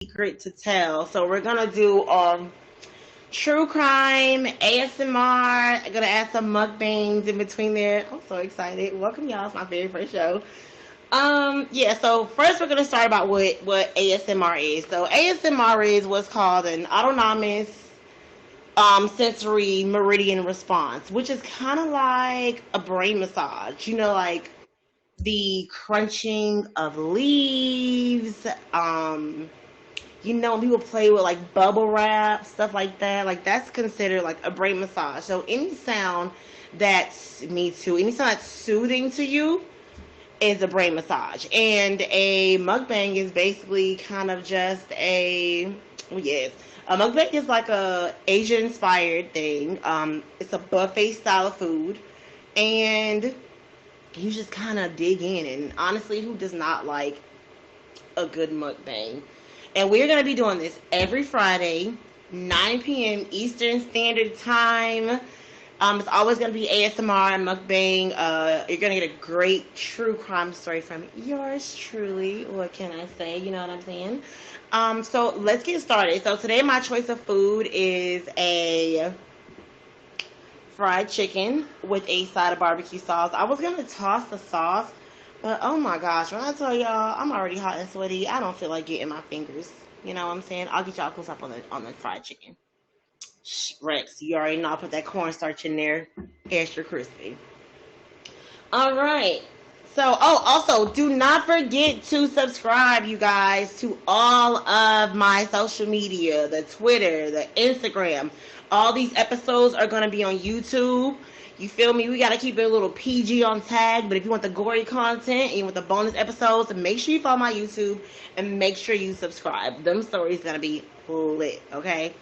secret to tell. So we're gonna do true crime, ASMR. I'm gonna add some mukbangs in between there. I'm so excited. Welcome y'all. It's my very first show. Yeah, so first we're gonna start about what ASMR is. So ASMR is what's called an autonomous sensory meridian response, which is kind of like a brain massage. Like the crunching of leaves, when people play with like bubble wrap, stuff like that, like that's considered like a brain massage. So any sound that's me too, any sound that's soothing to you is a brain massage. And a mukbang is basically kind of just yes. A mukbang is like a Asian inspired thing. It's a buffet style of food. And you just kind of dig in. And honestly, who does not like a good mukbang? And we're going to be doing this every Friday, 9 p.m. Eastern Standard Time. It's always going to be ASMR and mukbang. You're going to get a great true crime story from yours truly. What can I say? You know what I'm saying? So let's get started. So today my choice of food is a fried chicken with a side of barbecue sauce. I was going to toss the sauce, but oh my gosh, when I tell y'all I'm already hot and sweaty, I don't feel like getting my fingers. You know what I'm saying? I'll get y'all close up on the fried chicken. Rex, you already know I put that cornstarch in there, extra crispy. All right. So, also, do not forget to subscribe, you guys, to all of my social media, the Twitter, the Instagram. All these episodes are going to be on YouTube. You feel me? We got to keep it a little PG on tag, but if you want the gory content and you want the bonus episodes, make sure you follow my YouTube and make sure you subscribe. Them stories going to be lit, okay?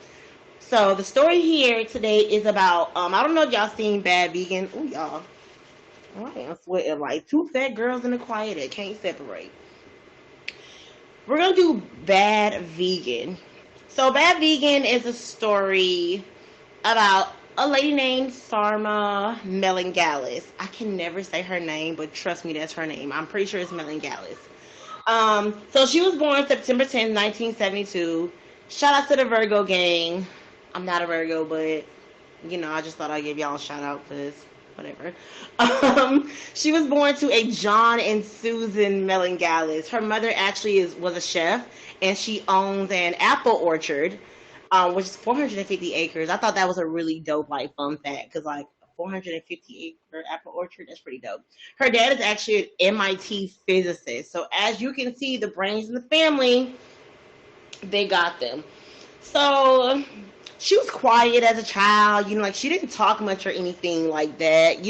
So the story here today is about, I don't know if y'all seen Bad Vegan. Ooh, y'all. I am sweating like two fat girls in the quiet that can't separate. We're going to do Bad Vegan. So Bad Vegan is a story about a lady named Sarma Melngalis. I can never say her name, but trust me, that's her name. I'm pretty sure it's Melngalis. So she was born September 10th, 1972. Shout out to the Virgo gang. I'm not a Virgo, but I just thought I'd give y'all a shout out because whatever. She was born to a John and Susan Melngalis. Her mother actually was a chef, and she owns an apple orchard, which is 450 acres. I thought that was a really dope, like, fun fact, because like 450-acre apple orchard, that's pretty dope. Her dad is actually an MIT physicist, so as you can see, the brains in the family, they got them. So she was quiet as a child, like she didn't talk much or anything like that.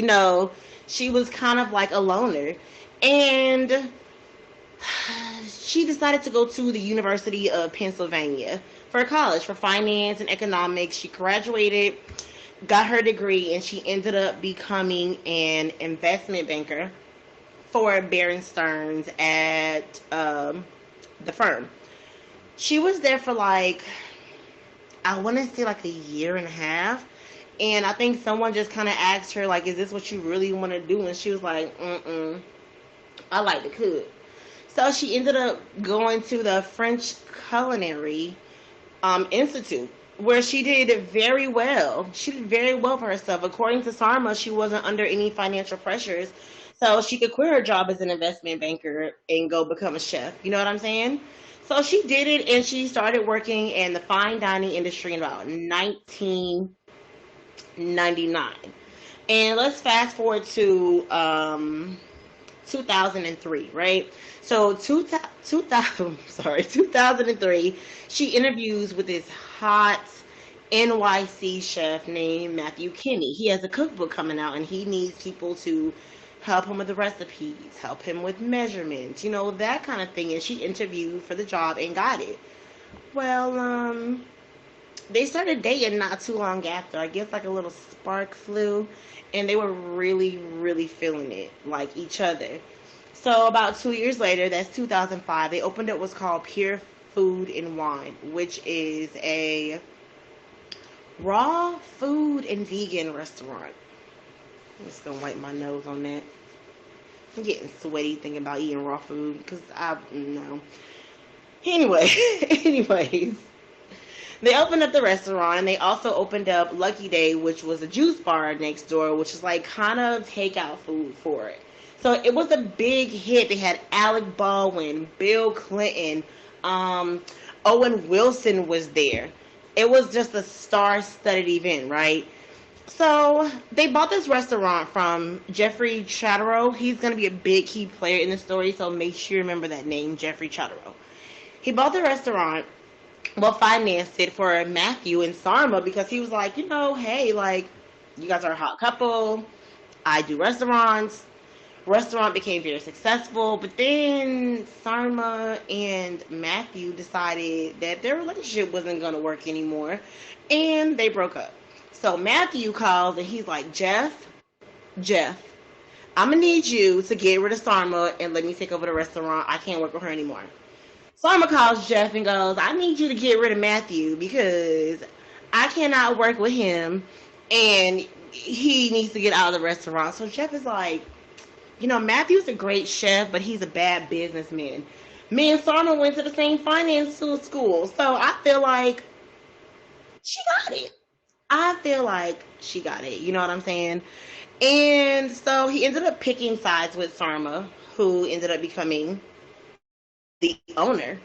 She was kind of like a loner. And she decided to go to the University of Pennsylvania for college, for finance and economics. She graduated, got her degree, and she ended up becoming an investment banker for Bear Stearns at the firm. She was there for like, I want to say like a year and a half. And I think someone just kind of asked her, like, is this what you really want to do? And she was like, I like to cook. So she ended up going to the French Culinary Institute, where she did very well. She did very well for herself. According to Sarma, she wasn't under any financial pressures. So she could quit her job as an investment banker and go become a chef. You know what I'm saying? So she did it, and she started working in the fine dining industry in about 1999. And let's fast forward to 2003, right? So 2003, she interviews with this hot NYC chef named Matthew Kinney. He has a cookbook coming out, and he needs people to help him with the recipes, help him with measurements, that kind of thing. And she interviewed for the job and got it. Well, they started dating not too long after. I guess like a little spark flew, and they were really, really feeling it, like each other. So about 2 years later, that's 2005, they opened up what's called Pure Food and Wine, which is a raw food and vegan restaurant. I'm just gonna wipe my nose on that. I'm getting sweaty thinking about eating raw food because I know. Anyway, anyways, they opened up the restaurant and they also opened up Lucky Day, which was a juice bar next door, which is like kind of takeout food for it. So it was a big hit. They had Alec Baldwin, Bill Clinton, um, Owen Wilson was there. It was just a star-studded event, right? So they bought this restaurant from Jeffrey Chatterow. He's going to be a big key player in the story, so make sure you remember that name, Jeffrey Chatterow. He bought the restaurant, well, financed it for Matthew and Sarma because he was like, hey, like, you guys are a hot couple. I do restaurants. Restaurant became very successful, but then Sarma and Matthew decided that their relationship wasn't going to work anymore, and they broke up. So Matthew calls and he's like, Jeff, I'm gonna need you to get rid of Sarma and let me take over the restaurant. I can't work with her anymore. Sarma calls Jeff and goes, I need you to get rid of Matthew because I cannot work with him and he needs to get out of the restaurant. So Jeff is like, Matthew's a great chef, but he's a bad businessman. Me and Sarma went to the same finance school, so I feel like she got it. I feel like she got it. You know what I'm saying? And so he ended up picking sides with Sarma, who ended up becoming the owner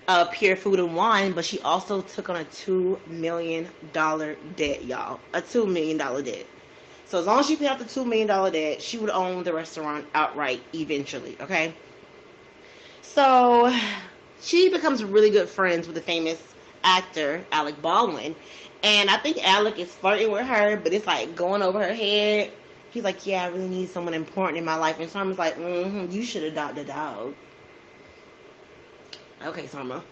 of Pure Food and Wine, but she also took on a $2 million debt, y'all. A $2 million debt. So as long as she paid off the $2 million debt, she would own the restaurant outright eventually, okay? So she becomes really good friends with the famous actor, Alec Baldwin. And I think Alec is flirting with her, but it's like going over her head. He's like, yeah, I really need someone important in my life. And Sarma's like, you should adopt a dog. Okay, Sarma.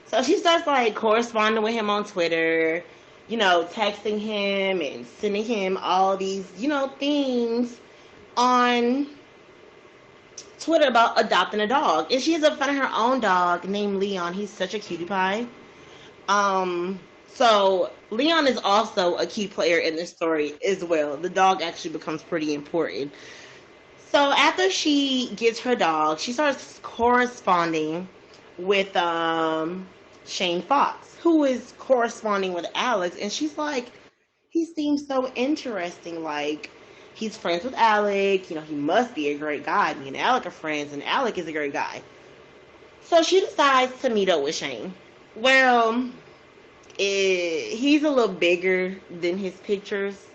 So she starts like corresponding with him on Twitter, texting him and sending him all these, things on Twitter about adopting a dog. And she ends up finding her own dog named Leon. He's such a cutie pie. So Leon is also a key player in this story as well. The dog actually becomes pretty important. So after she gets her dog, she starts corresponding with Shane Fox, who is corresponding with Alex, and she's like, he seems so interesting. Like, he's friends with Alec. He must be a great guy. Me and Alec are friends, and Alec is a great guy. So she decides to meet up with Shane. Well, he's a little bigger than his pictures.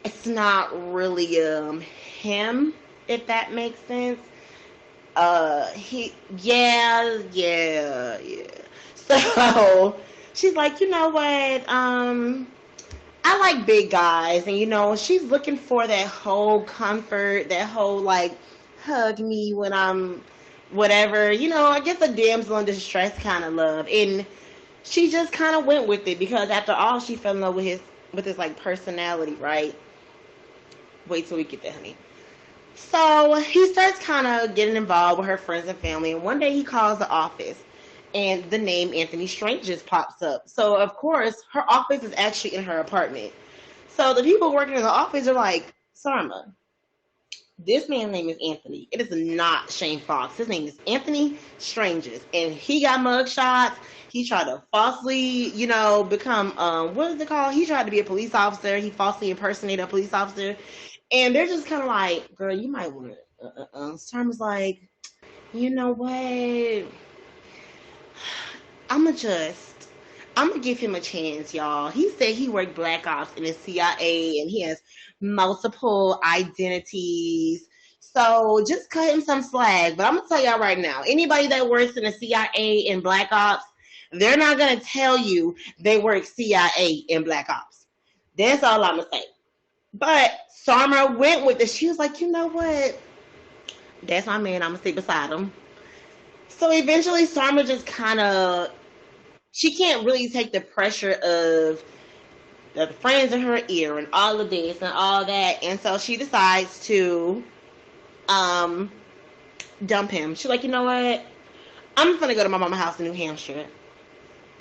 It's not really him, if that makes sense. Yeah. So she's like, you know what? I like big guys, and she's looking for that whole comfort, that whole like hug me when I'm whatever, I guess a damsel in distress kind of love. And she just kind of went with it because after all, she fell in love with his like personality, right? Wait till we get there, honey. So he starts kind of getting involved with her friends and family, and one day he calls the office and the name Anthony Strangis pops up. So of course her office is actually in her apartment. So the people working in the office are like, Sarma, this man's name is Anthony. It is not Shane Fox. His name is Anthony Strangis. And he got mug shots. He tried to falsely, become, what is it called? He tried to be a police officer. He falsely impersonated a police officer. And they're just kind of like, girl, you might want to, Sarma's like, you know what? I'm going to give him a chance, y'all. He said he worked Black Ops in the CIA and he has multiple identities. So just cut him some slack. But I'm going to tell y'all right now, anybody that works in the CIA and Black Ops, they're not going to tell you they work CIA and Black Ops. That's all I'm going to say. But Sarma went with it. She was like, you know what? That's my man. I'm going to sit beside him. So eventually Sarma just kind of, she can't really take the pressure of the friends in her ear and all of this and all that. And so she decides to dump him. She's like, you know what? I'm just going to go to my mama's house in New Hampshire.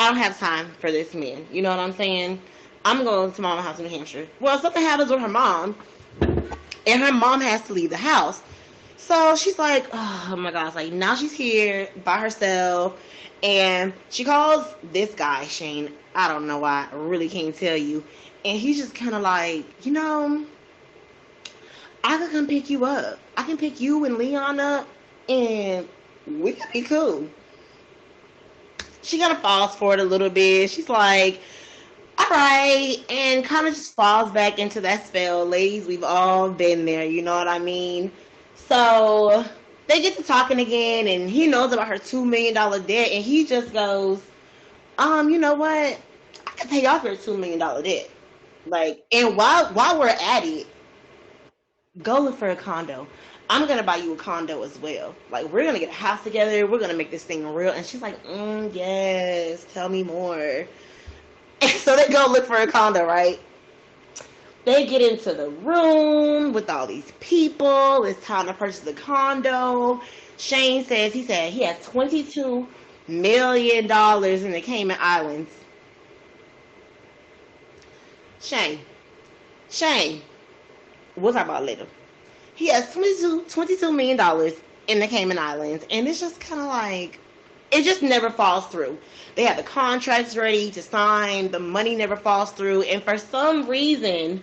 I don't have time for this man. You know what I'm saying? I'm going to my mama's house in New Hampshire. Well, something happens with her mom, and her mom has to leave the house. So she's like, oh my gosh, like now she's here by herself. And she calls this guy, Shane. I don't know why. I really can't tell you. And he's just kind of like, I could come pick you up. I can pick you and Leon up, and we could be cool. She kind of falls for it a little bit. She's like, all right, and kind of just falls back into that spell. Ladies, we've all been there, you know what I mean? So they get to talking again, and he knows about her $2 million debt, and he just goes, you know what? I can pay off your $2 million debt. Like, and while we're at it, go look for a condo. I'm gonna buy you a condo as well. Like, we're gonna get a house together. We're gonna make this thing real. And she's like, yes, tell me more. And so they go look for a condo, right? They get into the room with all these people. It's time to purchase the condo. Shane says he has $22 million in the Cayman Islands. Shane, we'll talk about it later. He has $22 million in the Cayman Islands, and it's just kind of like, it just never falls through. They have the contracts ready to sign, the money never falls through, and for some reason,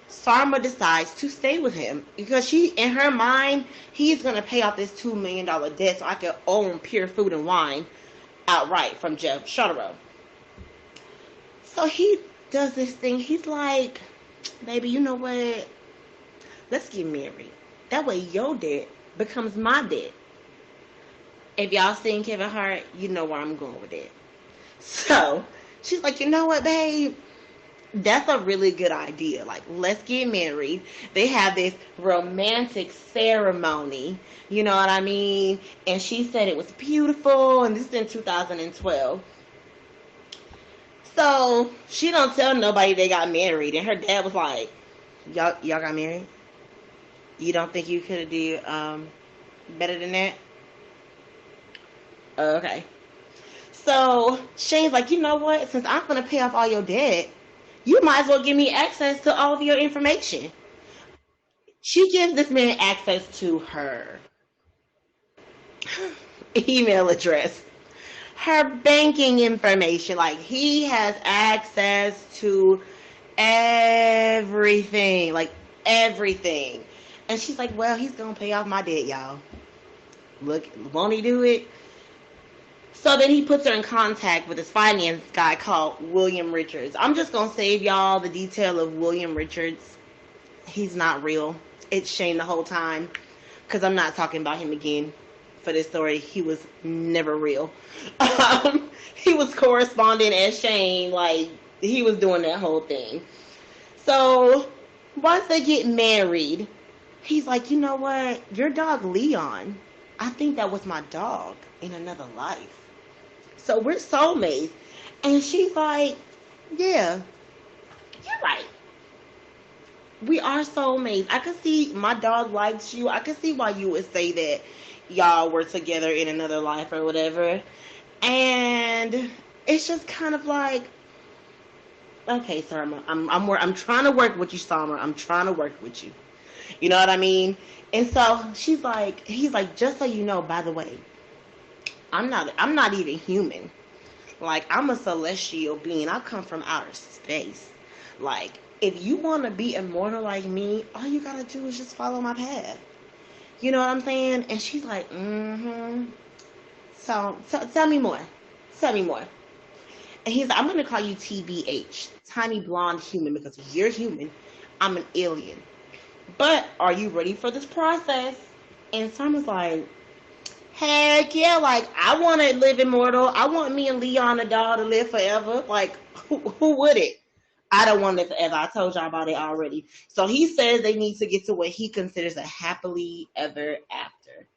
Sarma decides to stay with him because in her mind, he's going to pay off this $2 million debt so I can own Pure Food and Wine outright from Jeff Shutterow. So he does this thing. He's like, baby, you know what? Let's get married. That way your debt becomes my debt. If y'all seen Kevin Hart, you know where I'm going with it. So she's like, you know what, babe? That's a really good idea. Like, let's get married. They have this romantic ceremony. You know what I mean? And she said it was beautiful. And this is in 2012. So she don't tell nobody they got married. And her dad was like, y'all got married? You don't think you could have did better than that? Okay. So Shane's like, you know what? Since I'm going to pay off all your debt, you might as well give me access to all of your information. She gives this man access to her email address, her banking information. Like, he has access to everything. Like, everything. And she's like, well, he's going to pay off my debt, y'all. Look, won't he do it? So then he puts her in contact with this finance guy called William Richards. I'm just going to save y'all the detail of William Richards. He's not real. It's Shane the whole time. Because I'm not talking about him again for this story. He was never real. He was corresponding as Shane. Like, he was doing that whole thing. So once they get married, he's like, you know what? Your dog Leon, I think that was my dog in another life. So we're soulmates. And she's like, yeah, you're right. We are soulmates. I can see my dog likes you. I can see why you would say that y'all were together in another life or whatever. And it's just kind of like, okay, Sarma, I'm trying to work with you, Sarma. I'm trying to work with you. You know what I mean? And so he's like, just so you know, by the way, I'm not even human. Like, I'm a celestial being. I come from outer space. Like, if you want to be immortal like me, all you gotta do is just follow my path. You know what I'm saying? And she's like, So tell me more. Tell me more. And he's like, I'm gonna call you TBH, tiny blonde human, because you're human. I'm an alien. But are you ready for this process? And Simon's like, heck yeah, like, I want to live immortal. I want me and Leon the dog to live forever. Like, who would it? I don't want to live forever. I told y'all about it already. So he says they need to get to what he considers a happily ever after.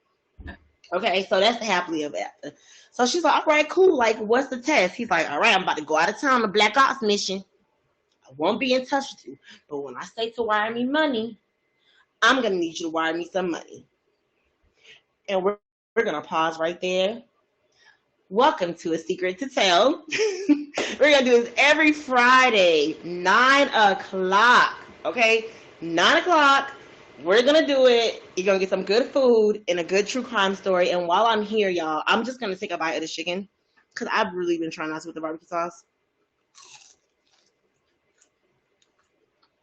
Okay, so that's the happily ever after. So she's like, all right, cool. Like, what's the test? He's like, all right, I'm about to go out of town on a Black Ops mission. I won't be in touch with you. But when I say to wire me money, I'm going to need you to wire me some money. And we're going to pause right there. Welcome to A Secret to Tell. We're going to do this every Friday, 9 o'clock. Okay? 9 o'clock. We're gonna do it. You're gonna get some good food and a good true crime story. And while I'm here, y'all, I'm just gonna take a bite of the chicken because I've really been trying not to with the barbecue sauce.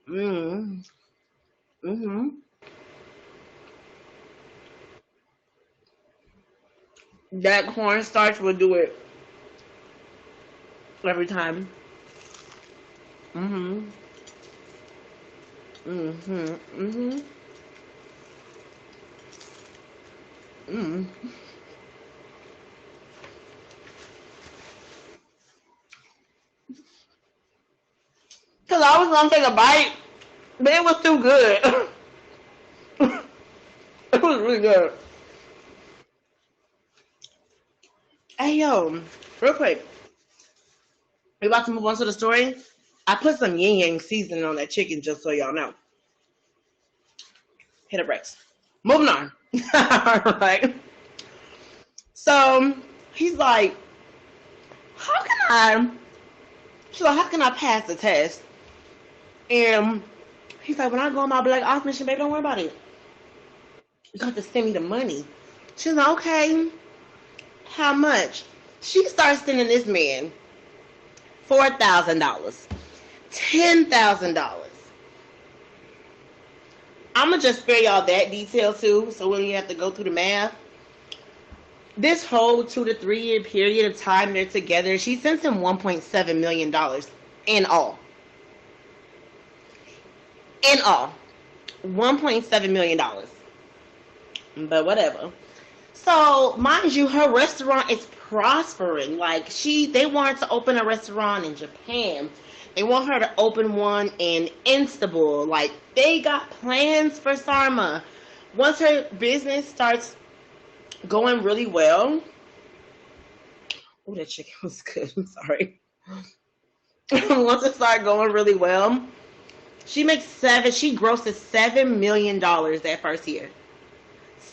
Mm. Mm-hmm. That cornstarch will do it every time. Mm-hmm. Mm-hmm. Mm-hmm. Mm. Cause I was gonna take a bite, but it was too good. It was really good. Hey yo, real quick, we about to move on to the story. I put some yin yang seasoning on that chicken just so y'all know. Hit a brakes. Moving on. Alright. So he's like, how can I she's like, how can I pass the test? And he's like, when I go on my black ops mission, baby, don't worry about it. You got to send me the money. She's like, okay, how much? She starts sending this man $4,000, $10,000. I'm gonna just spare y'all that detail too, so when you have to go through the math. This whole 2 to 3 year period of time they're together, she sends him $1.7 million in all. In all, $1.7 million. But whatever. So, mind you, her restaurant is prospering. Like they want her to open a restaurant in Japan. They want her to open one in Istanbul. Like they got plans for Sarma. Once her business starts going really well. Oh, that chicken was good. I'm sorry. Once it started going really well, she grosses $7 million that first year.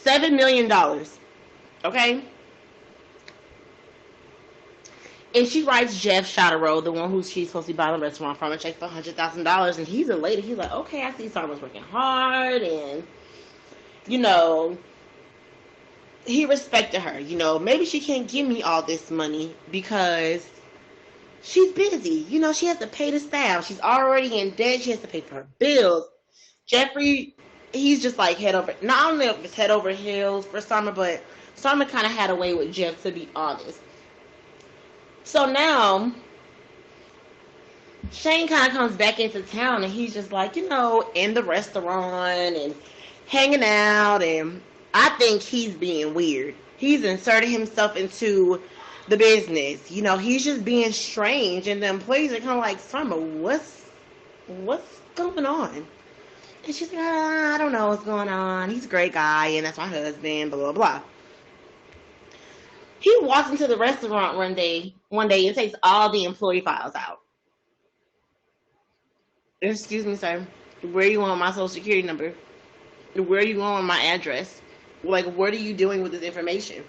$7 million. Okay? And she writes Jeff Shotaro, the one who she's supposed to be buying the restaurant from, a check for $100,000. And he's elated. He's like, okay, I see Sarma's working hard. And, he respected her. Maybe she can't give me all this money because she's busy. She has to pay the staff. She's already in debt. She has to pay for her bills. Jeffrey, he's just like head over. Not only if it's head over heels for Sarma, but Sarma kind of had a way with Jeff, to be honest. So now, Shane kind of comes back into town, and he's just like, in the restaurant and hanging out, and I think he's being weird. He's inserted himself into the business. He's just being strange, and the employees are kind of like, Sarma, what's going on? And she's like, I don't know what's going on. He's a great guy, and that's my husband, blah, blah, blah. He walks into the restaurant one day and takes all the employee files out. Excuse me, sir. Where you want my social security number? Where you want my address? Like, what are you doing with this information?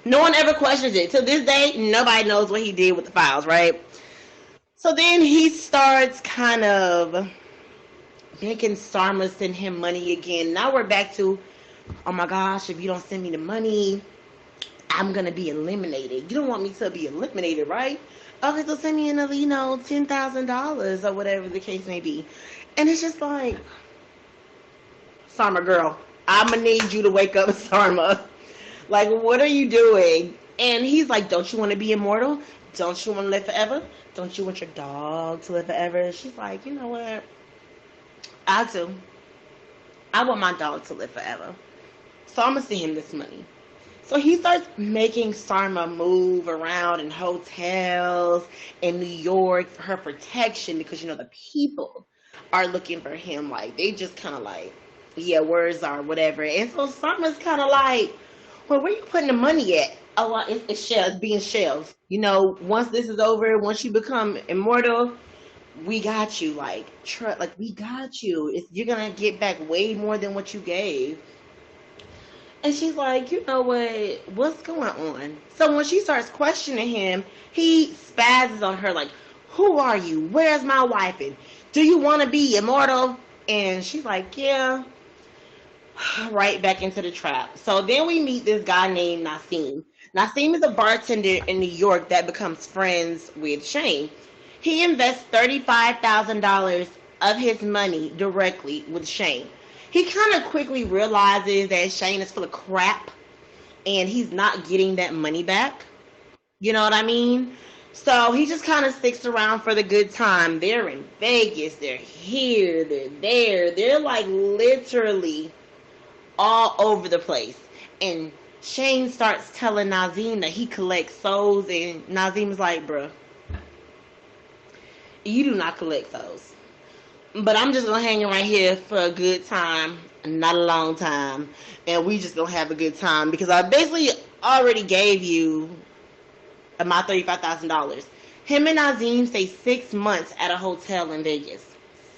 No one ever questions it. To this day, nobody knows what he did with the files, right? So then he starts kind of making Sarma send him money again. Now we're back to, oh my gosh, if you don't send me the money, I'm going to be eliminated. You don't want me to be eliminated, right? Okay, so send me another, $10,000 or whatever the case may be. And it's just like, Sarma girl, I'm going to need you to wake up, Sarma. Like, what are you doing? And he's like, don't you want to be immortal? Don't you want to live forever? Don't you want your dog to live forever? She's like, you know what? I do. I want my dog to live forever. So I'm going to send him this money. So he starts making Sarma move around in hotels in New York for her protection because, the people are looking for him. Like, they just kind of like, yeah, words are whatever. And so Sarma's kind of like, well, where you putting the money at? Oh, well, it's shells, being shells. Once this is over, once you become immortal, we got you. Like, we got you. You're going to get back way more than what you gave. And she's like, you know what? What's going on? So when she starts questioning him, he spazzes on her like, who are you? Where's my wife? And do you want to be immortal? And she's like, yeah, right back into the trap. So then we meet this guy named Nassim. Nassim is a bartender in New York that becomes friends with Shane. He invests $35,000 of his money directly with Shane. He kind of quickly realizes that Shane is full of crap and he's not getting that money back. You know what I mean? So he just kind of sticks around for the good time. They're in Vegas, they're here, they're there. They're like literally all over the place. And Shane starts telling Nazim that he collects souls, and Nazim's like, bruh, you do not collect souls. But I'm just gonna hang right here for a good time, not a long time, and we just gonna have a good time because I basically already gave you my $35,000. Him and Nazim stay 6 months at a hotel in Vegas.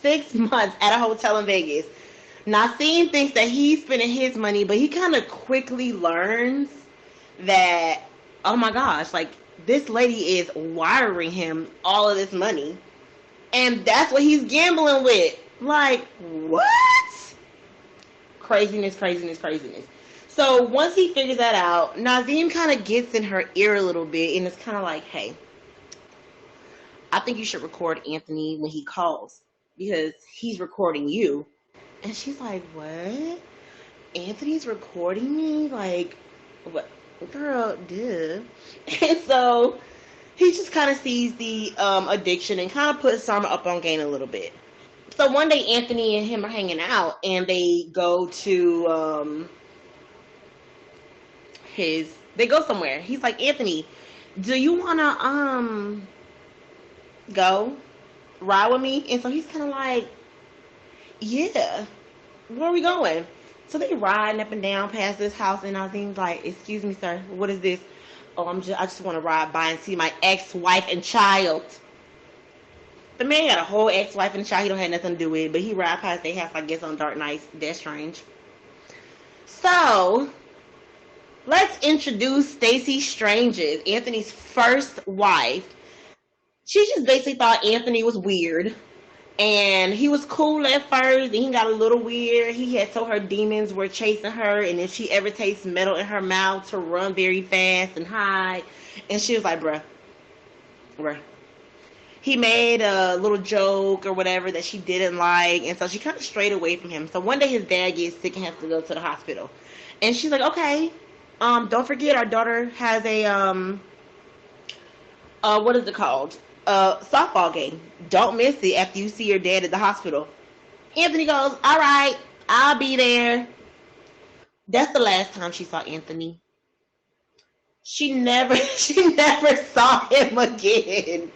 6 months at a hotel in Vegas. Nassim thinks that he's spending his money, but he kind of quickly learns that, oh my gosh, like this lady is wiring him all of this money. And that's what he's gambling with. Like, what? Craziness, craziness, craziness. So once he figures that out, Nazim kind of gets in her ear a little bit and it's kind of like, hey, I think you should record Anthony when he calls because he's recording you. And she's like, what? Anthony's recording me? Like, what? Girl, duh. And so he just kind of sees the addiction and kind of puts Sarma up on game a little bit. So one day Anthony and him are hanging out and they go to they go somewhere. He's like, Anthony, do you wanna go ride with me? And so he's kind of like, yeah, where are we going? So they riding up and down past this house, and Nazim's like, excuse me, sir, what is this? Oh, I just want to ride by and see my ex-wife and child. The man got a whole ex-wife and child he don't have nothing to do with, but he ride past their house, I guess, on dark nights. That's strange. So let's introduce Stacey Strangis, Anthony's first wife. She just basically thought Anthony was weird. And he was cool at first, and he got a little weird. He had told her demons were chasing her, and if she ever tastes metal in her mouth, to run very fast and hide. And she was like, bruh. He made a little joke or whatever that she didn't like, and so she kind of strayed away from him. So one day his dad gets sick and has to go to the hospital. And she's like, okay, don't forget our daughter has a, what is it called? Softball game. Don't miss it after you see your dad at the hospital. Anthony goes, all right, I'll be there. That's the last time she saw Anthony. She never saw him again.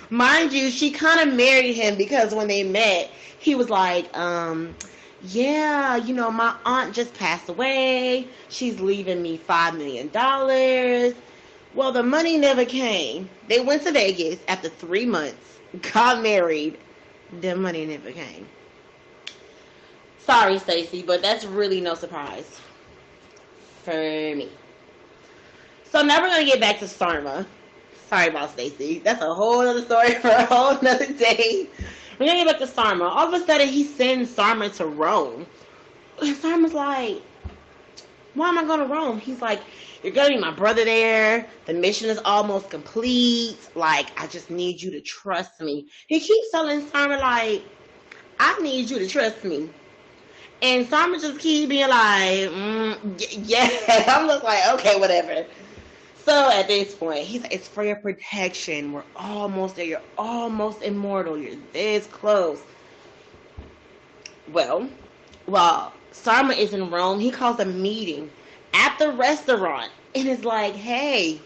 Mind you, she kind of married him because when they met, he was like, yeah, you know, my aunt just passed away. She's leaving me $5 million. Well, the money never came. They went to Vegas after 3 months, got married. The money never came. Sorry, Stacey, but that's really no surprise for me. So now we're going to get back to Sarma. Sorry about Stacey. That's a whole other story for a whole other day. We're going to get back to Sarma. All of a sudden, he sends Sarma to Rome. And Sarma's like, why am I going to Rome? He's like, you're going to be my brother there. The mission is almost complete. Like, I just need you to trust me. He keeps telling Sarma, like, I need you to trust me. And Sarma just keeps being like, yeah. I'm just like, okay, whatever. So at this point, he's like, it's for your protection. We're almost there. You're almost immortal. You're this close. Well, while Sarma is in Rome, he calls a meeting at the restaurant and is like, hey,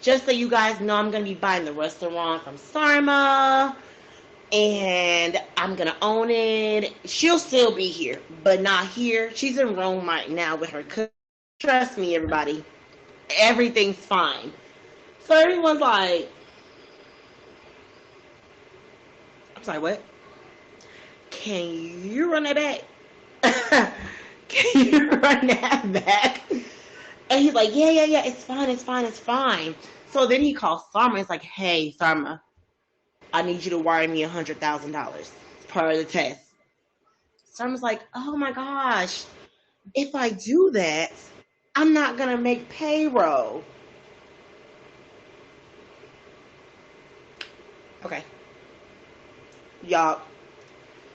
just so you guys know, I'm going to be buying the restaurant from Sarma and I'm going to own it. She'll still be here, but not here. She's in Rome right now with her cook. Trust me, everybody. Everything's fine. So everyone's like, I'm sorry, what? Can you run that back? Can you run that back? And he's like, yeah, it's fine. So then he calls Sarma. It's like, hey, Sarma, I need you to wire me $100,000. It's part of the test. Sarma's like, oh my gosh, if I do that, I'm not gonna make payroll. Okay, y'all.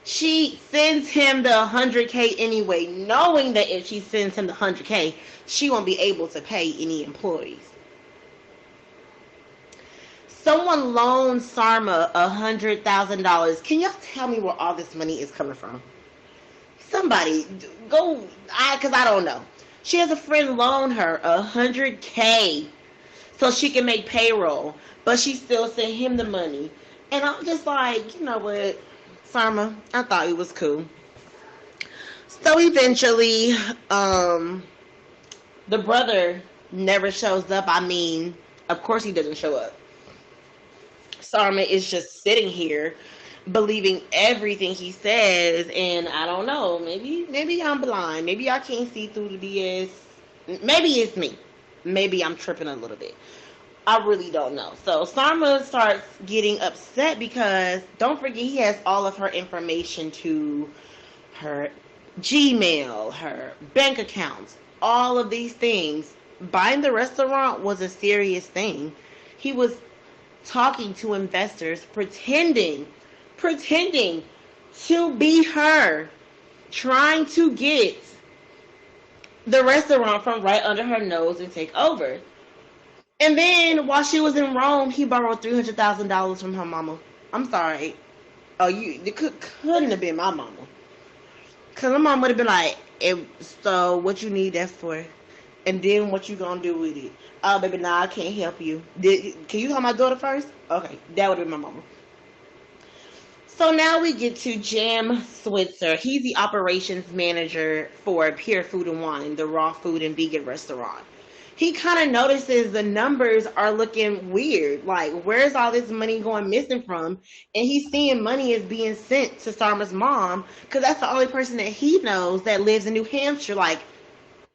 She sends him the 100K anyway, knowing that if she sends him the 100K, she won't be able to pay any employees. Someone loaned Sarma $100,000. Can y'all tell me where all this money is coming from? Somebody go, because I don't know. She has a friend loan her 100K so she can make payroll, but she still sent him the money. And I'm just like, you know what, Sarma, I thought it was cool. So eventually, the brother never shows up. I mean, of course he doesn't show up. Sarma is just sitting here believing everything he says, and I don't know, maybe I'm blind, maybe I can't see through the BS, maybe it's me, maybe I'm tripping a little bit, I really don't know. So Sarma starts getting upset because don't forget he has all of her information to her Gmail, her bank accounts, all of these things. Buying the restaurant was a serious thing. He was talking to investors, pretending to be her, trying to get the restaurant from right under her nose and take over. And then while she was in Rome, he borrowed $300,000 from her mama. I'm sorry. Oh, it couldn't have been my mama. Cause my mom would have been like, so what you need that for? And then what you gonna do with it? Oh, baby, nah, I can't help you. Can you call my daughter first? Okay, that would have been my mama. So now we get to Jim Switzer. He's the operations manager for Pure Food and Wine, the raw food and vegan restaurant. He kind of notices the numbers are looking weird. Like, where's all this money going missing from? And he's seeing money is being sent to Sarma's mom because that's the only person that he knows that lives in New Hampshire. Like,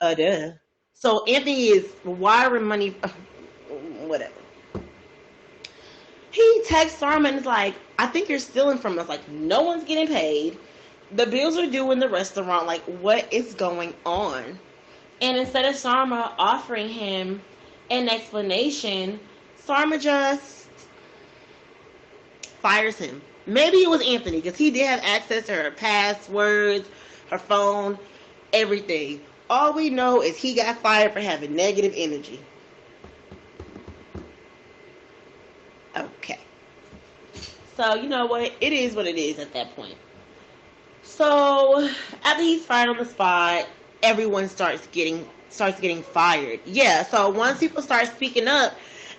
duh. So Anthony is wiring money, whatever. He texts Sarma and is like, I think you're stealing from us. Like, no one's getting paid. The bills are due in the restaurant. Like, what is going on? And instead of Sarma offering him an explanation, Sarma just fires him. Maybe it was Anthony because he did have access to her passwords, her phone, everything. All we know is he got fired for having negative energy. Okay. So, you know what? It is what it is at that point. So, after he's fired on the spot, everyone starts getting fired. Yeah, so once people start speaking up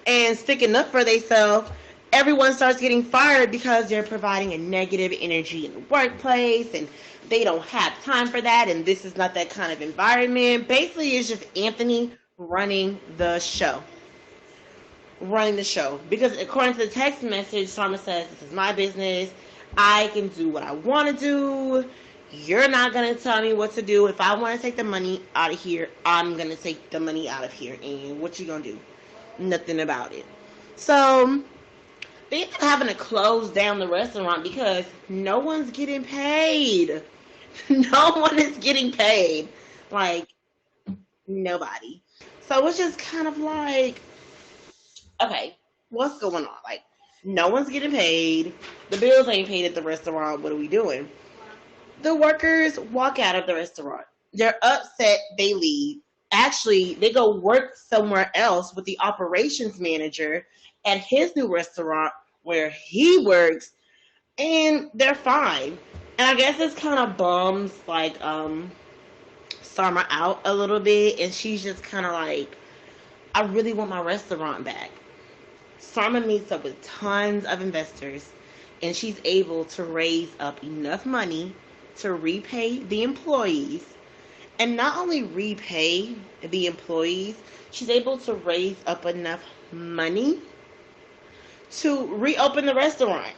and sticking up for themselves, everyone starts getting fired because they're providing a negative energy in the workplace and they don't have time for that, and this is not that kind of environment. Basically, it's just Anthony running the show. Because according to the text message, Sarma says, this is my business. I can do what I want to do. You're not going to tell me what to do. If I want to take the money out of here, I'm going to take the money out of here. And what you going to do? Nothing about it. So they end up having to close down the restaurant because no one's getting paid. No one is getting paid. Like, nobody. So it's just kind of like, okay, what's going on? Like, no one's getting paid. The bills ain't paid at the restaurant. What are we doing? The workers walk out of the restaurant. They're upset. They leave. Actually, they go work somewhere else with the operations manager at his new restaurant where he works, and they're fine. And I guess this kind of bums like Sarma out a little bit, and she's just kind of like, I really want my restaurant back. Sarma meets up with tons of investors, and she's able to raise up enough money to repay the employees. And not only repay the employees, she's able to raise up enough money to reopen the restaurant.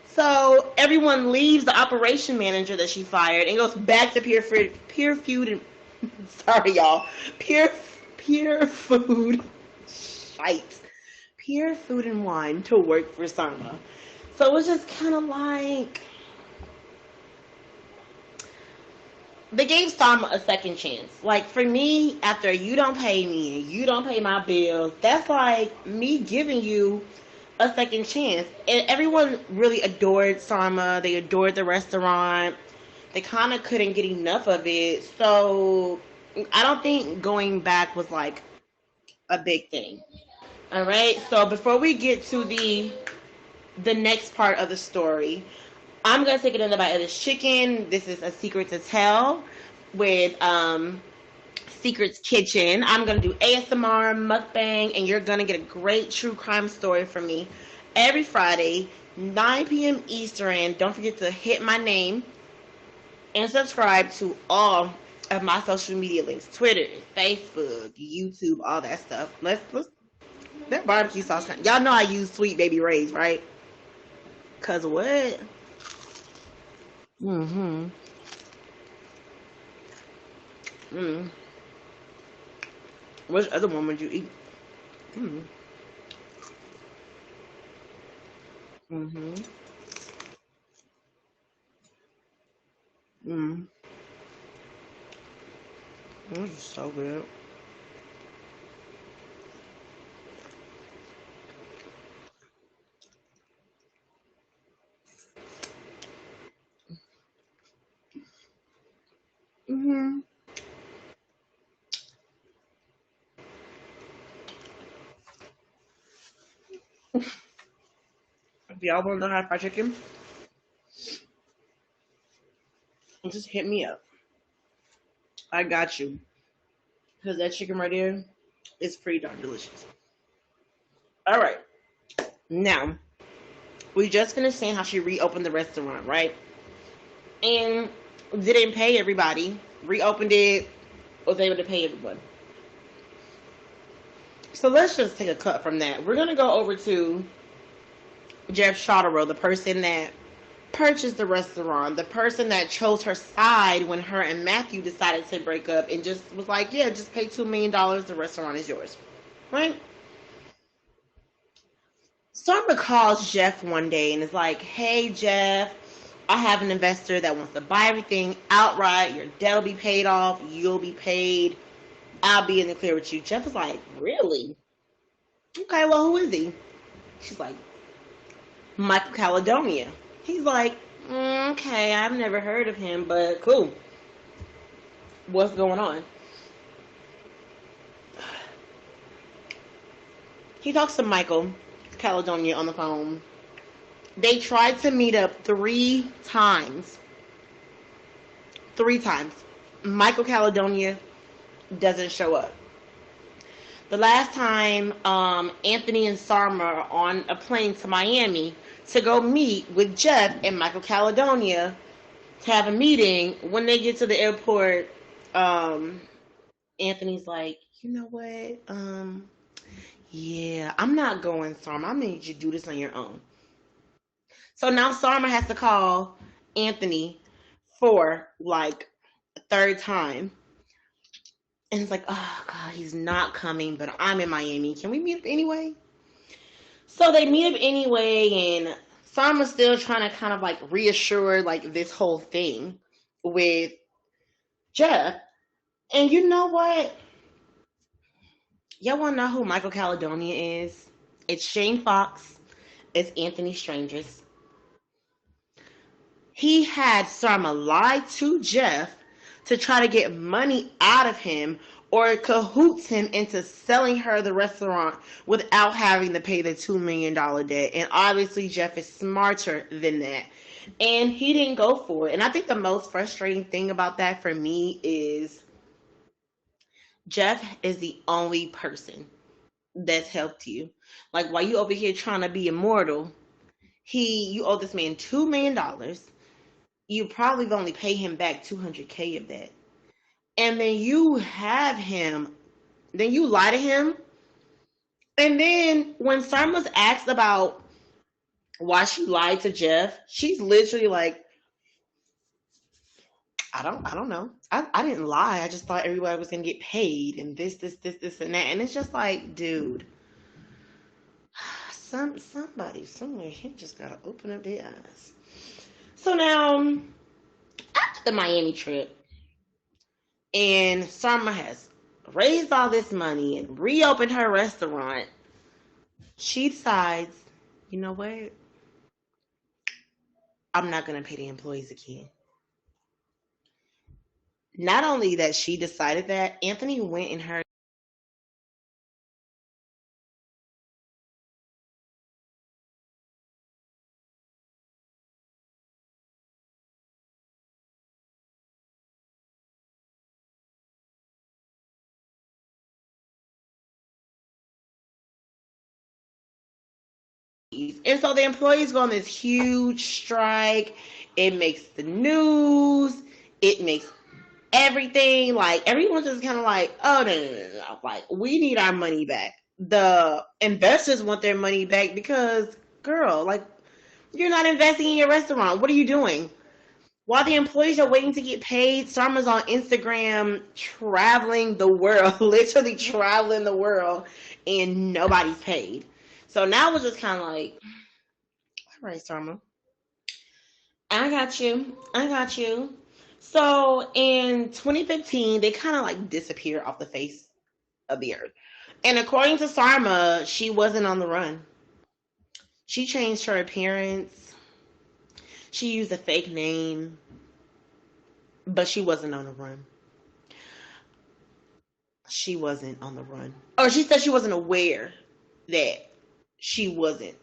So everyone leaves the operation manager that she fired and goes back to Pure Food and sorry y'all, Pure Food shite. Pure Food and Wine to work for Sarma. So it was just kind of like, they gave Sarma a second chance. Like for me, after you don't pay me and you don't pay my bills, that's like me giving you a second chance. And everyone really adored Sarma. They adored the restaurant. They kind of couldn't get enough of it. So I don't think going back was like a big thing. All right. So before we get to the next part of the story, I'm gonna take another bite of this chicken. This is a secret to tell with Secret's Kitchen. I'm gonna do ASMR mukbang, and you're gonna get a great true crime story from me every Friday, 9 p.m. Eastern. Don't forget to hit my name and subscribe to all of my social media links: Twitter, Facebook, YouTube, all that stuff. Let's that barbecue sauce. Y'all know I use Sweet Baby Ray's, right? Cause what? Mm-hmm. Mm. Which other one would you eat? Mm. Mm-hmm. Mm. This is so good. Mm-hmm. If y'all want to know how to fry chicken, just hit me up. I got you. Because that chicken right there is pretty darn delicious. All right. Now, we just finished saying how she reopened the restaurant, right? And didn't pay everybody. Reopened it, was able to pay everyone. So let's just take a cut from that. We're going to go over to Jeff Shotterill, the person that purchased the restaurant, the person that chose her side when her and Matthew decided to break up and just was like, yeah, just pay $2 million, the restaurant is yours. Right? Sarma calls Jeff one day and is like, hey, Jeff, I have an investor that wants to buy everything outright. Your debt will be paid off. You'll be paid. I'll be in the clear with you. Jeff is like, really? Okay, well, who is he? She's like, Michael Caledonia. He's like, okay, I've never heard of him, but cool. What's going on? He talks to Michael Caledonia on the phone. They tried to meet up 3 times. 3 times. Michael Caledonia doesn't show up. The last time, Anthony and Sarma are on a plane to Miami to go meet with Jeff and Michael Caledonia to have a meeting. When they get to the airport, Anthony's like, you know what? Yeah, I'm not going, Sarma. I'm gonna need you to do this on your own. So now Sarma has to call Anthony for like a third time. And it's like, oh God, he's not coming, but I'm in Miami. Can we meet up anyway? So they meet up anyway, and Sarma's still trying to kind of like reassure like this whole thing with Jeff. And you know what? Y'all want to know who Michael Caledonia is? It's Shane Fox. It's Anthony Strangis. He had Sarma lie to Jeff to try to get money out of him or cahoots him into selling her the restaurant without having to pay the $2 million debt. And obviously, Jeff is smarter than that. And he didn't go for it. And I think the most frustrating thing about that for me is Jeff is the only person that's helped you. Like while you over here trying to be immortal, you owe this man $2 million. You probably only pay him back 200K of that. And then you have him, then you lie to him. And then when Sarma's asked about why she lied to Jeff, she's literally like, I don't know. I didn't lie. I just thought everybody was gonna get paid and this and that. And it's just like, dude, somebody somewhere here just gotta open up their eyes. So now after the Miami trip, And Sarma has raised all this money and reopened her restaurant. She decides, you know what? I'm not going to pay the employees again. Not only that she decided that, Anthony went in her and so the employees go on this huge strike. It makes the news. It makes everything like everyone's just kind of like, oh no. Like we need our money back. The investors want their money back because, girl, like you're not investing in your restaurant. What are you doing? While the employees are waiting to get paid, Sarma's on Instagram traveling the world, literally traveling the world, and nobody's paid. So now it's just kind of like, all right, Sarma, I got you. I got you. So in 2015, they kind of like disappear off the face of the earth. And according to Sarma, she wasn't on the run. She changed her appearance. She used a fake name, but she wasn't on the run. She wasn't on the run. Or she said she wasn't aware that she wasn't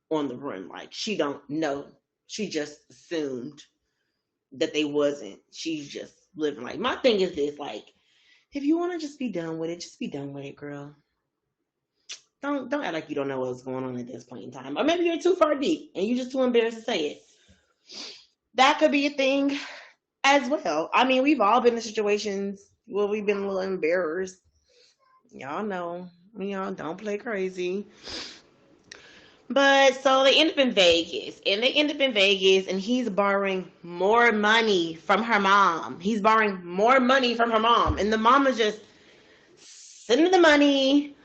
on the run. Like she don't know. She just assumed that they wasn't. She's just living like my thing is this, like, if you wanna just be done with it, just be done with it, girl. Don't act like you don't know what's going on at this point in time. Or maybe you're too far deep and you're just too embarrassed to say it. That could be a thing as well. I mean, we've all been in situations where we've been a little embarrassed. Y'all know. Y'all don't play crazy. But so they end up in Vegas. And they end up in Vegas and he's borrowing more money from her mom. He's borrowing more money from her mom. And the mom is just sending the money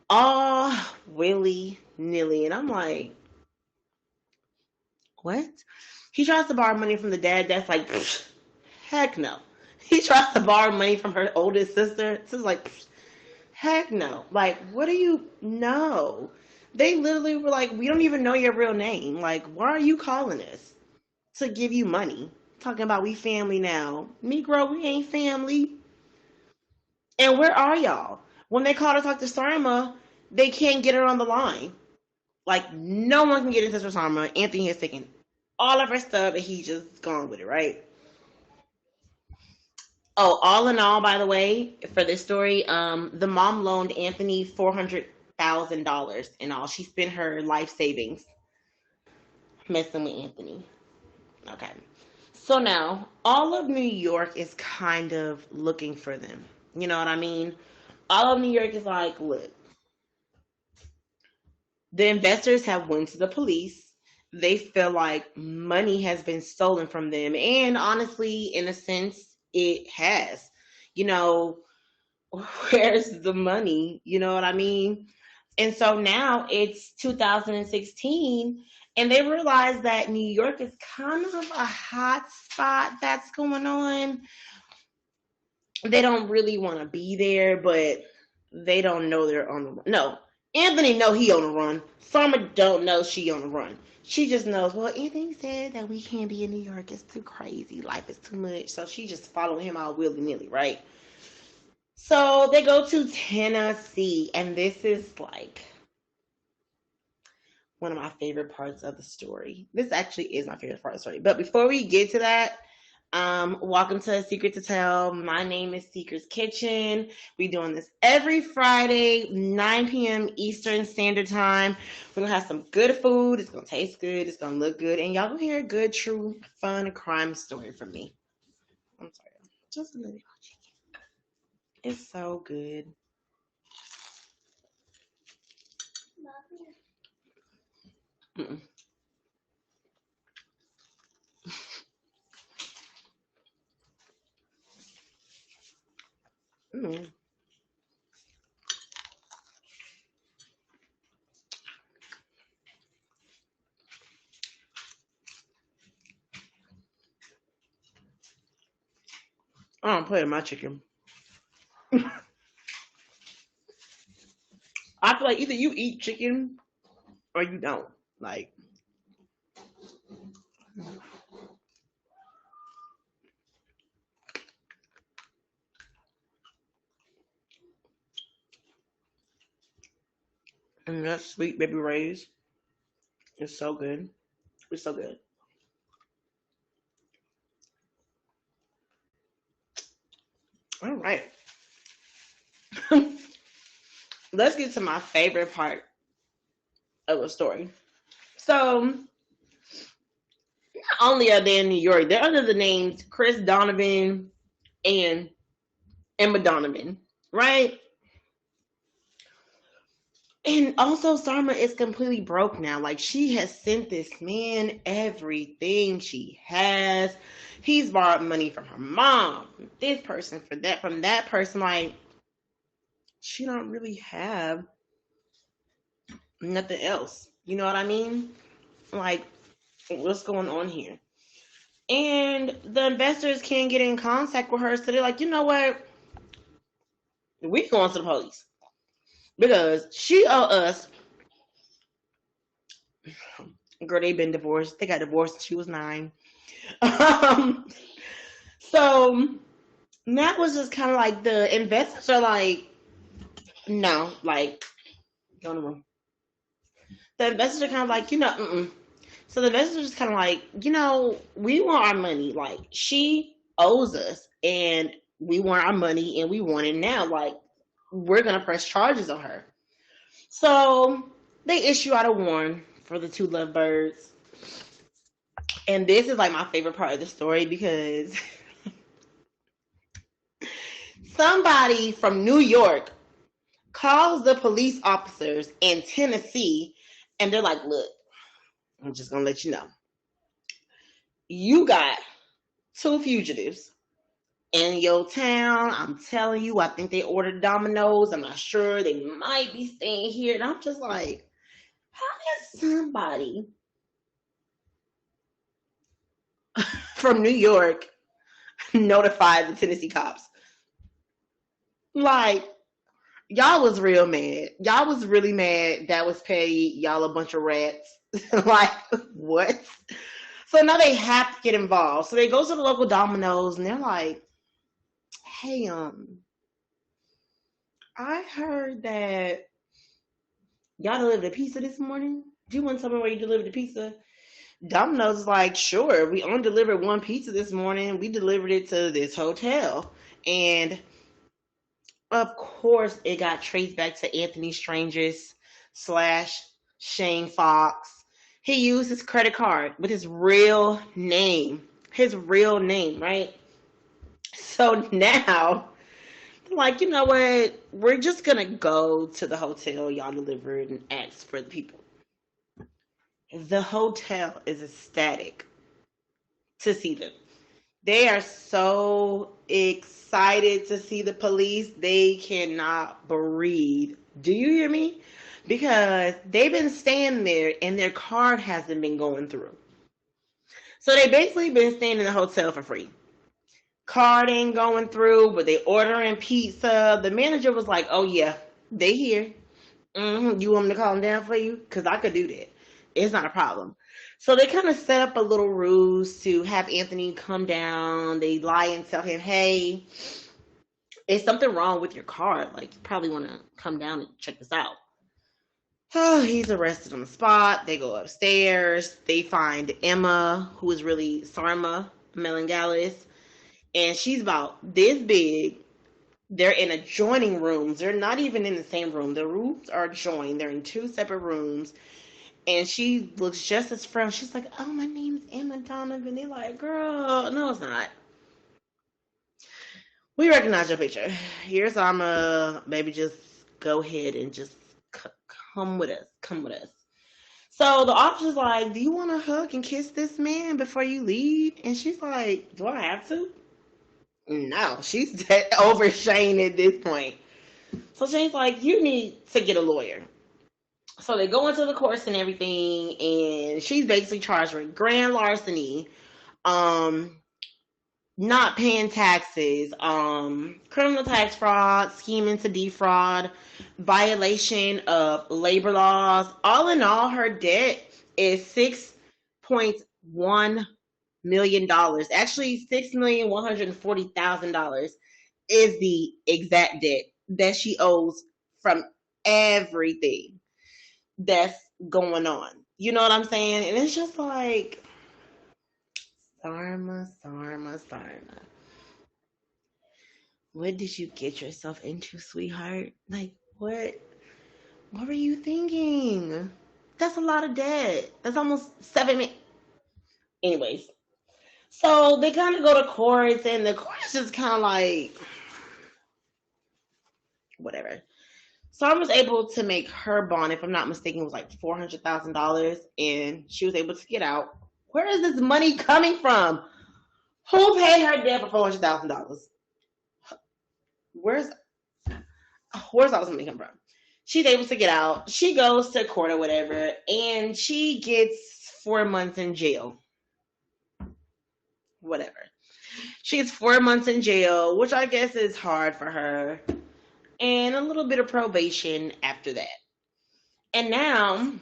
all willy nilly. And I'm like, what? He tries to borrow money from the dad. That's like, heck no. He tries to borrow money from her oldest sister. This is like, heck no. Like, what do you know? They literally were like, we don't even know your real name. Like, why are you calling us to give you money? Talking about we family now. Negro, we ain't family. And where are y'all? When they call to talk to Sarma, they can't get her on the line. Like, no one can get in touch with Sarma. Anthony has taken all of her stuff and he's just gone with it, right? Oh, all in all, by the way, for this story, the mom loaned Anthony $400,000 in all. She spent her life savings messing with Anthony. Okay. So now all of New York is kind of looking for them. You know what I mean? All of New York is like, look, the investors have went to the police. They feel like money has been stolen from them. And honestly, in a sense, it has. You know, where's the money? You know what I mean? And so now it's 2016, and they realize that New York is kind of a hot spot that's going on. They don't really want to be there, but they don't know they're on the run. No, Anthony know he on the run. Summer don't know she on the run. She just knows, well, Anthony said that we can't be in New York. It's too crazy. Life is too much. So she just following him out willy-nilly, right? So they go to Tennessee, and this is like one of my favorite parts of the story. This actually is my favorite part of the story. But before we get to that, welcome to Secret to Tell. My name is Seeker's Kitchen. We doing this every Friday, 9 p.m. Eastern Standard Time. We're gonna have some good food. It's gonna taste good. It's gonna look good, and y'all gonna hear a good, true, fun crime story from me. I'm sorry, just a little chicken. It's so good. Mm-mm. Mm-mm. I don't put in my chicken. I feel like either you eat chicken or you don't. Like, and that sweet baby rays is so good. It's so good. All right. Let's get to my favorite part of the story. So, not only are they in New York, they're under the names Chris Donovan and Emma Donovan, right? And also, Sarma is completely broke now. Like, she has sent this man everything she has. He's borrowed money from her mom, from this person, for that, from that person. Like, she don't really have nothing else. You know what I mean? Like, what's going on here? And the investors can't get in contact with her, so they're like, you know what? We going to the police because she owe us. Girl, they've been divorced. They got divorced when she was 9. Um, so that was just kind of like the investors are like, no, like, go in the room. The investors are kind of like, mm-mm. So the investors are just kind of like, we want our money. Like, she owes us, and we want our money, and we want it now. Like, we're gonna press charges on her. So they issue out a warrant for the 2 lovebirds. And this is like my favorite part of the story because somebody from New York calls the police officers in Tennessee, and they're like, look, I'm just going to let you know. You got 2 fugitives in your town. I'm telling you, I think they ordered Dominoes. I'm not sure. They might be staying here. And I'm just like, how does somebody from New York notify the Tennessee cops? Like, y'all was real mad. Y'all was really mad that was paid. Y'all a bunch of rats. Like, what? So now they have to get involved. So they go to the local Dominoes and they're like, hey, I heard that y'all delivered a pizza this morning. Do you want to tell me where you delivered the pizza? Domino's is like, sure. We only delivered 1 pizza this morning. We delivered it to this hotel. And of course, it got traced back to Anthony Strangis / Shane Fox. He used his credit card with his real name. His real name, right? So now, like, you know what? We're just going to go to the hotel y'all delivered and ask for the people. The hotel is ecstatic to see them. They are so excited to see the police. They cannot breathe. Do you hear me? Because they've been standing there and their card hasn't been going through. So they basically been staying in the hotel for free. Card ain't going through, but they ordering pizza. The manager was like, oh yeah, they here. You want me to call them down for you? Because I could do that. It's not a problem. So they kind of set up a little ruse to have Anthony come down. They lie and tell him, hey, is something wrong with your card? Like, you probably want to come down and check this out. Oh, he's arrested on the spot. They go upstairs. They find Emma, who is really Sarma Melngalis, and she's about this big. They're in adjoining rooms. They're not even in the same room. The rooms are joined. They're in 2 separate rooms. And she looks just as fresh. She's like, oh, my name's Emma Donovan. They're like, girl, no, it's not. We recognize your picture. Here's Amma. Baby, just go ahead and just come with us. Come with us. So the officer's like, do you want to hug and kiss this man before you leave? And she's like, do I have to? No, she's over Shane at this point. So Shane's like, you need to get a lawyer. So they go into the courts and everything, and she's basically charged with grand larceny, not paying taxes, criminal tax fraud, scheming to defraud, violation of labor laws. All in all, her debt is $6.1 million. Actually, $6,140,000 is the exact debt that she owes from everything that's going on. You know what I'm saying? And it's just like Sarma, Sarma, Sarma. What did you get yourself into, sweetheart? Like, what were you thinking? That's a lot of debt. That's almost 7 million. Anyways, so they kind of go to courts, and the courts just kind of like, whatever. Sarah was able to make her bond, if I'm not mistaken, was like $400,000, and she was able to get out. Where is this money coming from? Who paid her debt for $400,000? Where's where's all this money come from? She's able to get out. She goes to court or whatever, and she gets 4 months in jail. Whatever. She gets 4 months in jail, which I guess is hard for her, and a little bit of probation after that. And now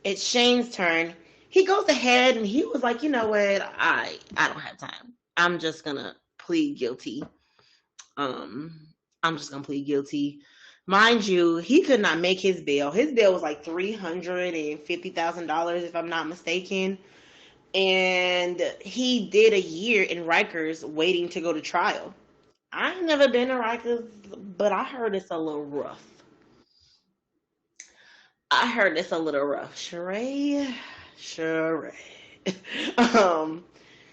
it's Shane's turn. He goes ahead and he was like, you know what? I don't have time. I'm just gonna plead guilty. I'm just gonna plead guilty. Mind you, he could not make his bail. His bail was like $350,000, if I'm not mistaken. And he did a year in Rikers waiting to go to trial. I've never been to Rikers, but I heard it's a little rough. I heard it's a little rough. Sheree? Sheree. um,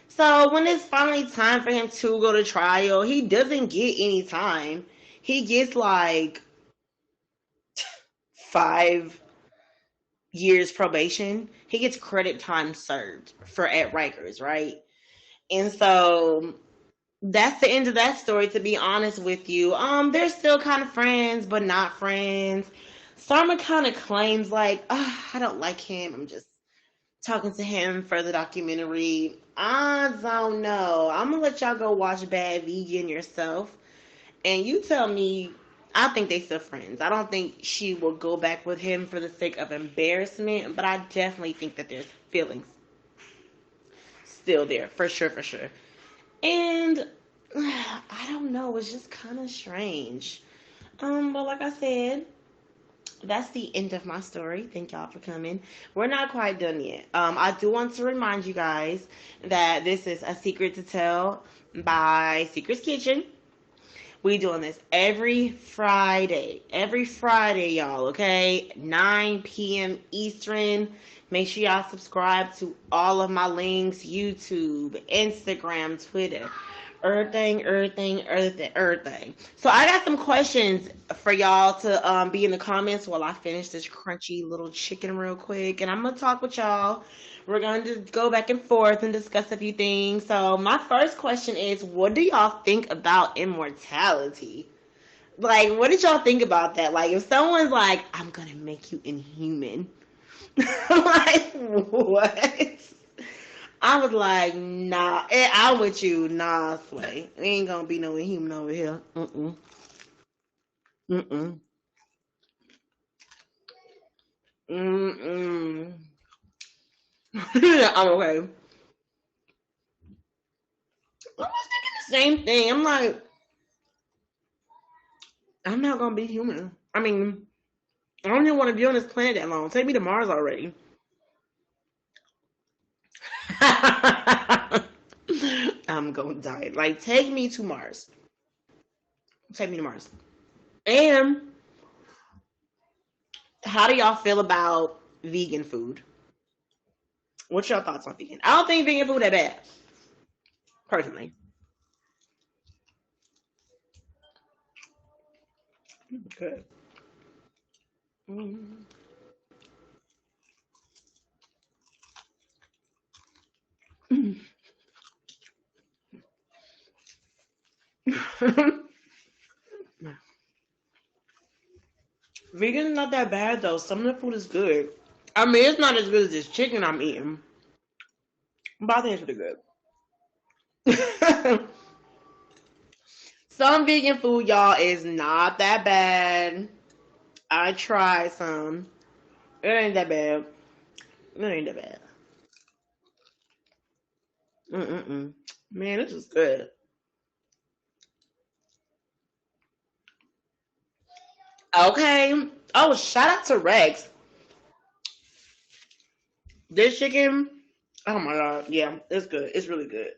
so when it's finally time for him to go to trial, he doesn't get any time. He gets like 5 years probation. He gets credit time served for at Rikers, right? And so that's the end of that story, to be honest with you. They're still kind of friends, but not friends. Sarma kind of claims like, I don't like him. I'm just talking to him for the documentary. I don't know. I'm gonna let y'all go watch Bad Vegan yourself, and you tell me. I think they still friends. I don't think she will go back with him for the sake of embarrassment, but I definitely think that there's feelings still there, for sure, for sure. And I don't know. It's just kind of strange. But like I said, that's the end of my story. Thank y'all for coming. We're not quite done yet. I do want to remind you guys that this is a secret to tell by Secret's Kitchen. We doing this every Friday. Every Friday, y'all, okay? 9 p.m. Eastern. Make sure y'all subscribe to all of my links. YouTube, Instagram, Twitter. Everything. So I got some questions for y'all to be in the comments while I finish this crunchy little chicken real quick. And I'm going to talk with y'all. We're going to go back and forth and discuss a few things. So my first question is, what do y'all think about immortality? Like, what did y'all think about that? Like, if someone's like, I'm going to make you inhuman. Like, what? I was like, nah. I'm with you. Nah, Sway. We ain't going to be no inhuman over here. Mm-mm. Mm-mm. Mm-mm. I'm okay. I was thinking the same thing. I'm like, I'm not gonna be human. I mean, I don't even want to be on this planet that long. Take me to Mars already. I'm gonna die. Like, take me to Mars. Take me to Mars. And how do y'all feel about vegan food? What's your thoughts on vegan? I don't think vegan food that bad, personally. Good. Mm. Vegan is not that bad though. Some of the food is good. I mean, it's not as good as this chicken I'm eating, but I think it's pretty good. Some vegan food, y'all, is not that bad. I tried some. It ain't that bad. It ain't that bad. Mm-mm-mm. Man, this is good. Okay. Oh, shout out to Rex. This chicken, oh my god, yeah, it's good. It's really good.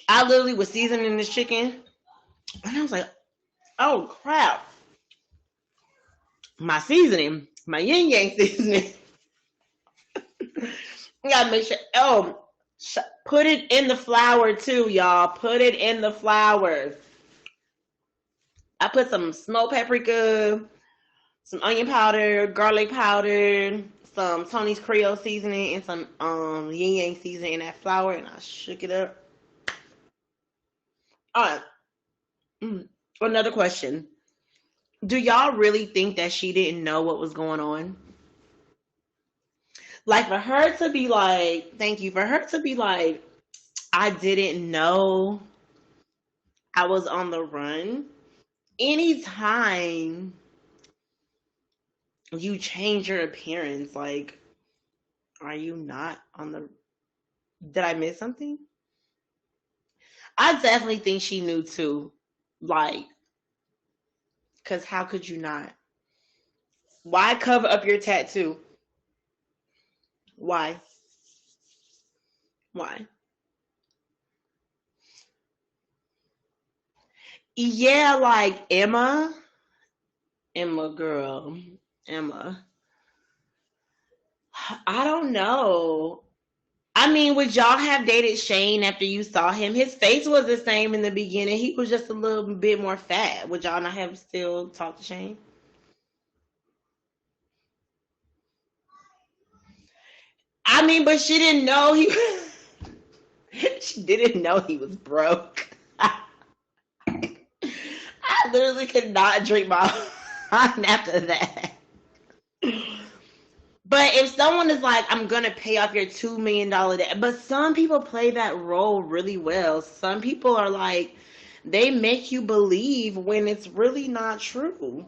I literally was seasoning this chicken, and I was like, oh crap, my seasoning, my yin yang seasoning. You gotta make sure. Oh, put it in the flour too, y'all. Put it in the flour. I put some smoked paprika, some onion powder, garlic powder, some Tony's Creole seasoning, and some yin yang seasoning in that flour, and I shook it up. All right. Another question. Do y'all really think that she didn't know what was going on? Like for her to be like, thank you, for her to be like, I didn't know I was on the run. Anytime you change your appearance, like, are you not on the, did I miss something? I definitely think she knew too. Like, because how could you not? Why cover up your tattoo? Why? Why? Yeah, like Emma girl, Emma. I don't know. I mean, would y'all have dated Shane after you saw him? His face was the same in the beginning. He was just a little bit more fat. Would y'all not have still talked to Shane? I mean, but she didn't know he. She didn't know he was broke. I literally could not drink my wine after that. But if someone is like, I'm gonna pay off your $2 million debt, but some people play that role really well. Some people are like, they make you believe when it's really not true.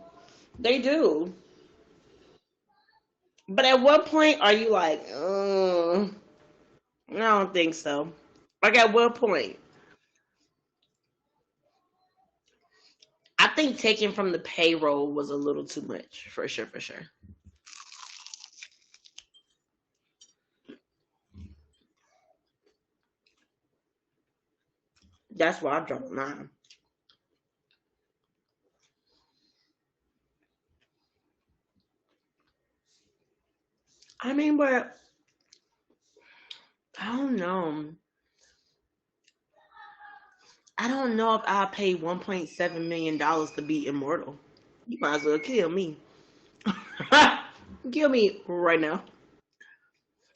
They do. But at what point are you like, I don't think so. Like at what point? I think taking from the payroll was a little too much, for sure, for sure. That's why I dropped mine. I mean, but I don't know. I don't know if I'll pay $1.7 million to be immortal. You might as well kill me. Kill me right now.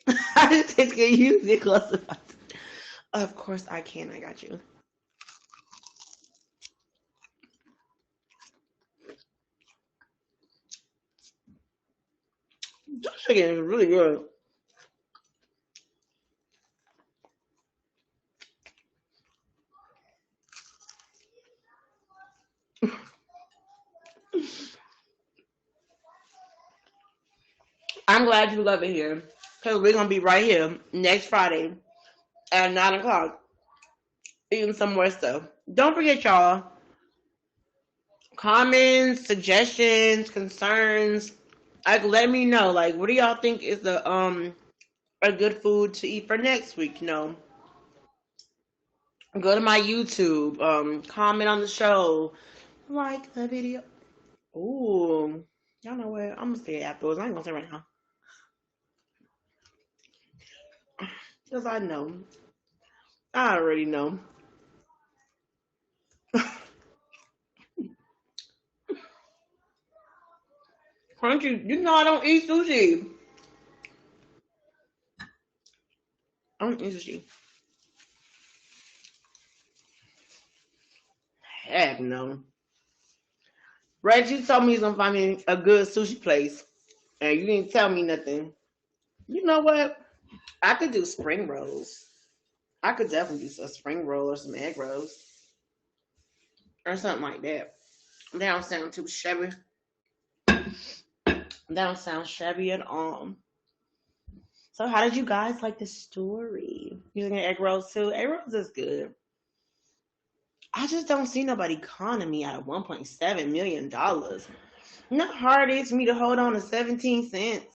I just think you use it close enough. Of course I can. I got you. This chicken is really good. I'm glad you love it here. Because we're going to be right here next Friday at 9 o'clock eating some more stuff. Don't forget, y'all, comments, suggestions, concerns. Like, let me know. Like, what do y'all think is the a good food to eat for next week? Go to my YouTube, comment on the show, like the video. Ooh, y'all know what? I'm gonna say it afterwards. I ain't gonna say it right now. Because I know. I already know. Crunchy, you know I don't eat sushi. I don't eat sushi. Heck no. Reggie told me he's gonna find me a good sushi place, and you didn't tell me nothing. You know what? I could do spring rolls. I could definitely do a spring roll or some egg rolls or something like that. They don't sound too shabby. They don't sound shabby at all. So, how did you guys like the story? Using egg rolls too. Egg rolls is good. I just don't see nobody conning me out of $1.7 million. Not hard it is for me to hold on to 17 cents.